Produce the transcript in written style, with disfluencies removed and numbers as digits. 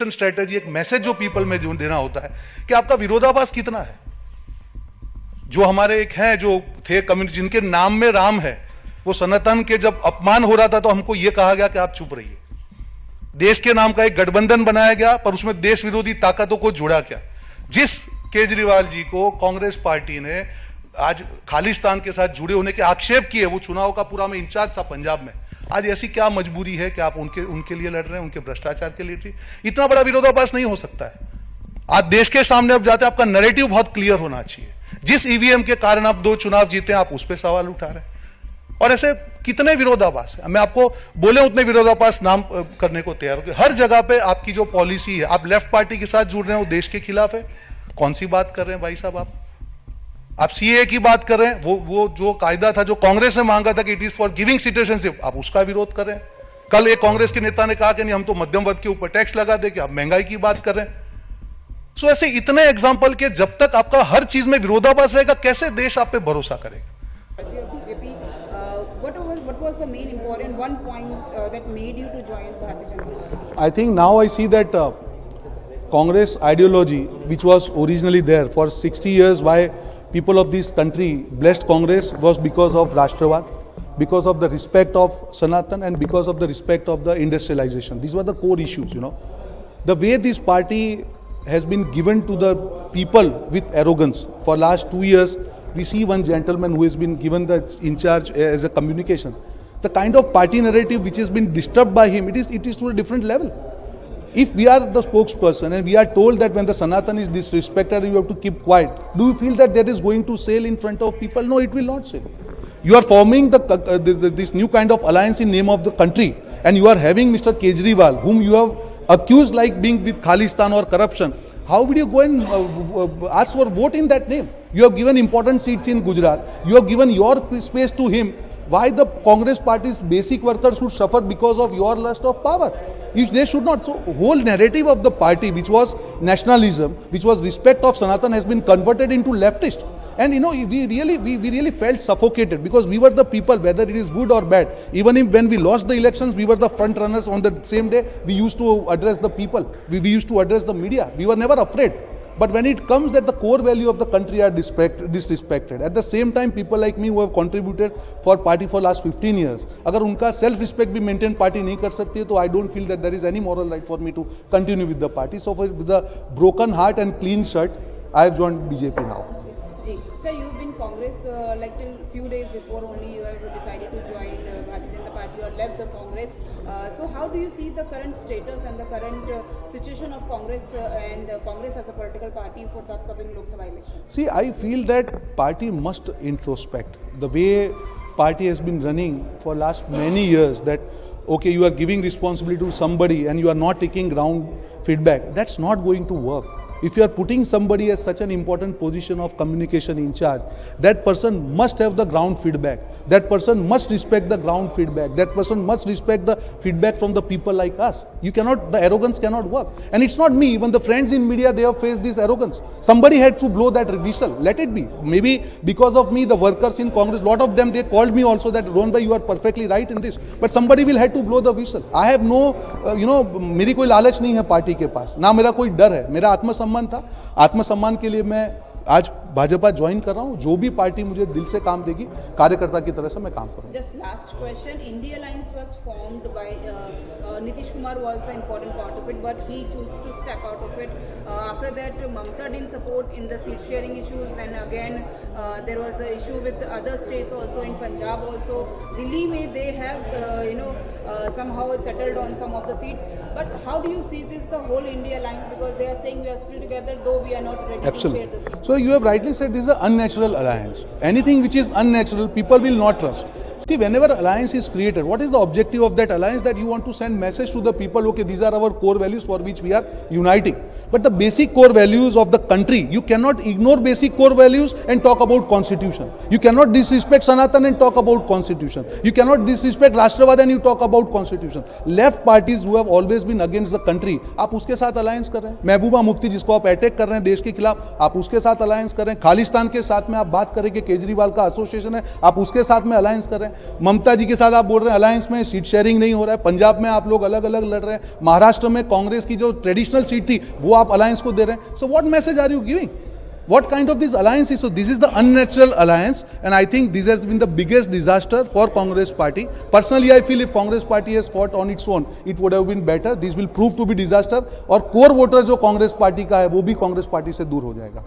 Strategy, एक message जो people में जो देना होता है कि आपका विरोधाभास कितना है। जो हमारे एक हैं जो थे कम्युनिटी जिनके नाम में राम है, वो सनातन के जब अपमान हो रहा था तो हमको ये कहा गया कि आप चुप रहिए। देश के नाम का एक गठबंधन बनाया गया पर उसमें देश विरोधी ताकतों को जोड़ा क्या। जिस केजरीवाल जी को कांग्रेस पार्टी ने आज खालिस्तान के साथ जुड़े होने के आक्षेप किए, वो चुनाव का पूरा में इंचार्ज था पंजाब में, आज ऐसी क्या मजबूरी है कि आप उनके लिए लड़ रहे हैं, उनके भ्रष्टाचार के लिए? इतना बड़ा विरोधाभास नहीं हो सकता है। आज देश के सामने अब जाते आपका नैरेटिव बहुत क्लियर होना चाहिए। जिस ईवीएम के कारण आप 2 चुनाव जीते हैं, आप उस पर सवाल उठा रहे हैं। और ऐसे कितने विरोधाभास है, मैं आपको बोले उतने विरोधाभास नाम करने को तैयार हो। हर जगह पे आपकी जो पॉलिसी है, आप लेफ्ट पार्टी के साथ जुड़ रहे हैं, वो देश के खिलाफ है। कौन सी बात कर रहे हैं भाई साहब? आप सीए की बात कर रहे हैं, वो जो कायदा था जो कांग्रेस ने मांगा था कि it is for giving citizenship, आप उसका विरोध कर रहे हैं। कल एक कांग्रेस के नेता ने कहा कि नहीं हम तो मध्यम वर्ग के ऊपर टैक्स लगा दे, कि आप महंगाई की बात कर रहे हैं। सो ऐसे इतने एग्जाम्पल के जब तक आपका हर चीज में विरोधाभास रहेगा, कैसे देश आप पे भरोसा करेगा? I think now I see that Congress ideology, which was originally there for 60 years, why people of this country blessed Congress was because of Rashtravad, because of the respect of Sanatan and because of the respect of the industrialization. These were the core issues, you know. The way this party has been given to the people with arrogance for last 2 years, we see one gentleman who has been given the in charge as a communication. The kind of party narrative which has been disturbed by him, it is to a different level. If we are the spokesperson and we are told that when the Sanatan is disrespected, you have to keep quiet, do you feel that that is going to sail in front of people? No, it will not sail. You are forming this new kind of alliance in name of the country, and you are having Mr. Kejriwal, whom you have accused like being with Khalistan or corruption. How would you go and ask for vote in that name? You have given important seats in Gujarat. You have given your space to him. Why the Congress party's basic workers should suffer because of your lust of power? They should not. So whole narrative of the party, which was nationalism, which was respect of Sanatan, has been converted into leftist. And you know, we really felt suffocated because we were the people, whether it is good or bad. Even if when we lost the elections, we were the front runners. On the same day, we used to address the people. We used to address the media. We were never afraid. But when it comes that the core value of the country are disrespected, at the same time people like me who have contributed for party for last 15 years, अगर उनका self respect भी maintain party नहीं कर सकती है, तो I don't feel that there is any moral right for me to continue with the party. So with a broken heart and clean shirt, I have joined BJP now. Sir, you've been Congress like till few days before only you have decided to join Bharatiya Janata Party or left the Congress. So how do you see the current status and the current situation of Congress and Congress as a political party for the upcoming Lok Sabha election? See, I feel that party must introspect. The way party has been running for last many years, that okay, you are giving responsibility to somebody and you are not taking ground feedback, that's not going to work. If you are putting somebody as such an important position of communication in charge, that person must have the ground feedback. That person must respect the ground feedback. That person must respect the feedback from the people like us. You cannot, the arrogance cannot work. And it's not me, even the friends in media, they have faced this arrogance. Somebody had to blow that whistle. Let it be. Maybe because of me, the workers in Congress, lot of them, they called me also that, Rohan bhai, you are perfectly right in this. But somebody will have to blow the whistle. I have no, मेरी कोई लालच नहीं है party के पास, ना मेरा कोई डर है, मेरा आत्मसम्मान था। आत्मसम्मान के लिए मैं आज भाजपा ज्वाइन कर रहा हूँ। जो भी पार्टी मुझे दिल से काम देगी, कार्यकर्ता की तरह से मैं काम करूँगा। Just last question, India Alliance was formed by Nitish Kumar was the important part of it, but he chose to step out of it. After that, Mamata didn't support in the seat sharing issues. Then again, there was the issue with other states also, in Punjab also. Delhi mein they have somehow settled on some of the seats. But how do you see this, the whole India Alliance? Because they are saying we are still together, though we are not ready Absolutely. to share the seats. So you have rightly said this is an unnatural alliance. Anything which is unnatural, people will not trust. See, whenever alliance is created, what is the objective of that alliance? That you want to send message to the people, okay, these are our core values for which we are uniting. But the basic core values of the country, you cannot ignore basic core values and talk about constitution. You cannot disrespect Sanatan and talk about constitution. You cannot disrespect Rashtravad and you talk about constitution. Left parties who have always been against the country, आप उसके साथ alliance कर रहे हैं। महबूबा मुफ्ती जिसको आप attack कर रहे हैं देश के खिलाफ, आप उसके साथ alliance कर रहे हैं। खालिस्तान के साथ में आप बात करें कि केजरीवाल का एसोसिएशन है, आप उसके साथ में alliance कर रहे हैं। रहे हैं। ममता जी के साथ आप बोल रहे हैं अलायंस में सीट शेयरिंग नहीं हो रहा है। पंजाब में आप लोग अलग अलग लड़ रहे हैं। महाराष्ट्र में कांग्रेस की जो ट्रेडिशनल सीट थी वो आप अलायंस को दे रहे हैं। So what message are you giving? What kind of this alliance is? So this is the unnatural alliance, and I think this has been the biggest disaster for Congress party. Personally, I feel if Congress party has fought on its own, it would have been better. This will prove to be disaster, और core voter जो Congress party का है वो भी Congress party से दूर हो जाएगा।